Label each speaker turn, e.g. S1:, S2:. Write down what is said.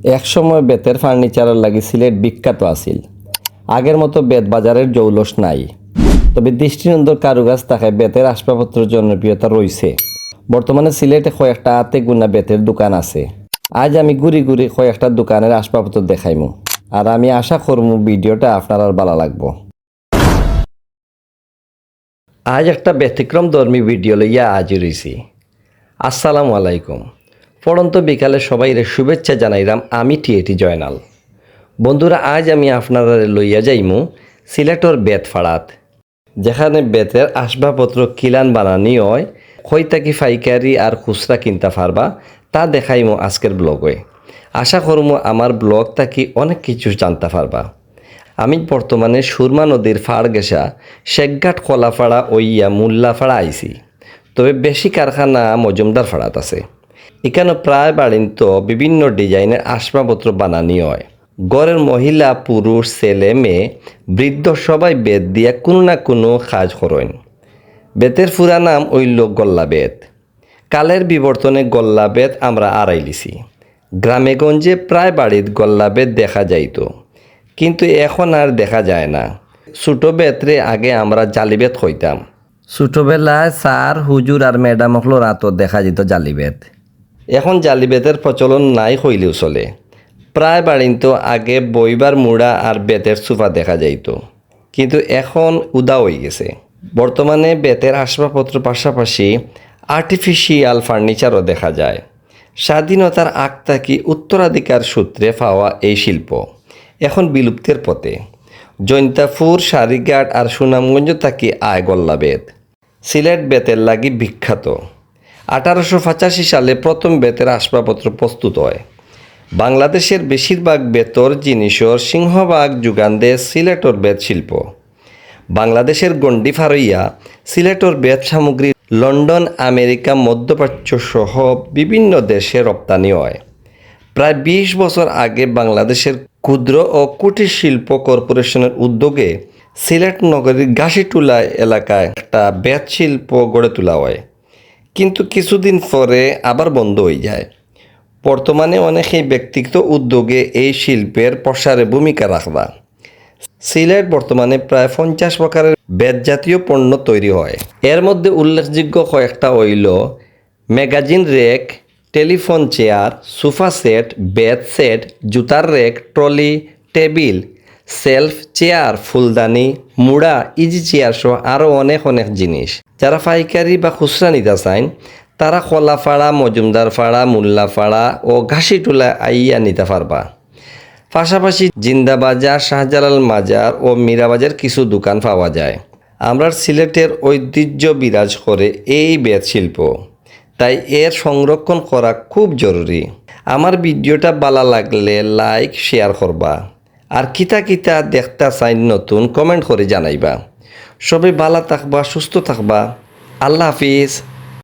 S1: একসময় বেতের ফার্নিচারের লাগি সিলেট বিখ্যাত আছিল। আগের মতো বেত বাজারের জৌলস নাই, তবে দৃষ্টিনন্দন কারুকাজ থাকায় বেতের আসবাবপত্রের জনপ্রিয়তা রয়েছে। বর্তমানে সিলেটে কয়েকটা হাতে গুনা বেতের দোকান আছে। আজ আমি ঘুরি ঘুরি কয়েকটা দোকানের আসবাবপত্র দেখাইমু, আর আমি আশা করমু ভিডিওটা আপনার ভালো লাগবো। আজ একটা ব্যতিক্রম ধর্মী ভিডিও লইয়া হাজির হইছি। আসসালামু আলাইকুম। পড়ন্ত বিকালে সবাই শুভেচ্ছা জানাইলাম। আমি টিএটি জয়নাল। বন্ধুরা, আজ আমি আপনারা লইয়া যাইমু সিলেটর বেতফাড়াত, যেখানে বেতের আসবাবপত্র কিলান বানানি হয়, কইতাকি পাইকারি আর খুচরা কিনতে পারবা তা দেখাইমু আজকের ব্লগে। আশা করমু আমার ব্লগ থাকি অনেক কিছু জানতে পারবা। আমি বর্তমানে সুরমা নদীর ফাড় গেছা শেখঘাট কলাফাড়া ওইয়া মুল্লাফাড়া আইছি, তবে বেশি কারখানা মজুমদার ফাড়াত আছে। এখানে প্রায় বাড়িন্ত বিভিন্ন ডিজাইনের আসবাবপত্র বানানি হয়। ঘরের মহিলা, পুরুষ, ছেলে, মেয়ে, বৃদ্ধ সবাই বেত দিয়া কোনো না কোনো কাজ করেন। বেতের পুরা নাম হইল গল্লা বেত। কালের বিবর্তনে গল্লা বেত আমরা আড়াইলিছি। গ্রামে গঞ্জে প্রায় বাড়িত গল্লা বেত দেখা যাইত, কিন্তু এখন আর দেখা যায় না। ছোটো বেতরে আগে আমরা জালি বেত কইতাম। ছোটোবেলায় স্যার, হুজুর আর ম্যাডাম হলো রাতও দেখা যেত জালি বেত। এখন জালি বেতের প্রচলন নাই হইলেও চলে। প্রায় বাড়িতে আগে বইবার মুড়া আর বেতের সোফা দেখা যাইত, কিন্তু এখন উদা হয়ে গেছে। বর্তমানে বেতের আসবাবপত্র পাশাপাশি আর্টিফিশিয়াল ফার্নিচারও দেখা যায়। স্বাধীনতার আগ থাকি উত্তরাধিকার সূত্রে পাওয়া এই শিল্প এখন বিলুপ্তির পথে। জৈন্তাপুর, সারিঘাট আর সুনামগঞ্জ থাকি আয় গল্লা বেত। সিলেট বেতের লাগি বিখ্যাত। 1885 সালে প্রথম বেতের আসবাবপত্র প্রস্তুত হয়। বাংলাদেশের বেশিরভাগ বেতর জিনিসের সিংহভাগ যোগান দেয় সিলেটর বেত শিল্প। বাংলাদেশের গণ্ডি ফারইয়া সিলেটর বেত সামগ্রী লন্ডন, আমেরিকা, মধ্যপ্রাচ্য সহ বিভিন্ন দেশে রপ্তানি হয়। প্রায় 20 বছর আগে বাংলাদেশের ক্ষুদ্র ও কুটির শিল্প কর্পোরেশনের উদ্যোগে সিলেট নগরীর ঘাসিটুলা এলাকায় একটা বেত শিল্প গড়ে তোলা হয়, কিন্তু কিছুদিন পরে আবার বন্ধ হয়ে যায়। বর্তমানে অনেকেই ব্যক্তিগত উদ্যোগে এই শিল্পের প্রসারে ভূমিকা রাখবা। সিলেট বর্তমানে প্রায় 50 প্রকারের বেত জাতীয় পণ্য তৈরি হয়। এর মধ্যে উল্লেখযোগ্য কয়েকটা হইল magazine rack, telephone chair, sofa set, bed set, জুতার rack, trolley, table, shelf, chair, ফুলদানি, মুড়া, ইজি চেয়ার সহ আরও অনেক জিনিস। যারা পাইকারি বা খুচরা নিতে চান তারা কলাফাড়া, মজুমদারপাড়া, মুল্লাপাড়া ও ঘাসিটুলা আইয়া নিতে পারবা। পাশাপাশি জিন্দাবাজার, শাহজালাল মাজার ও মীরাবাজার কিছু দোকান পাওয়া যায়। আমরা সিলেটের ঐতিহ্য বিরাজ করে এই বেত শিল্প, তাই এর সংরক্ষণ করা খুব জরুরি। আমার ভিডিওটা ভালো লাগলে লাইক, শেয়ার করবা, আর কিতা কিতা দেখতে চাই নতুন কমেন্ট করে জানাইবা। সবাই ভালো থাকবা, সুস্থ থাকবা। আল্লাহ হাফিজ।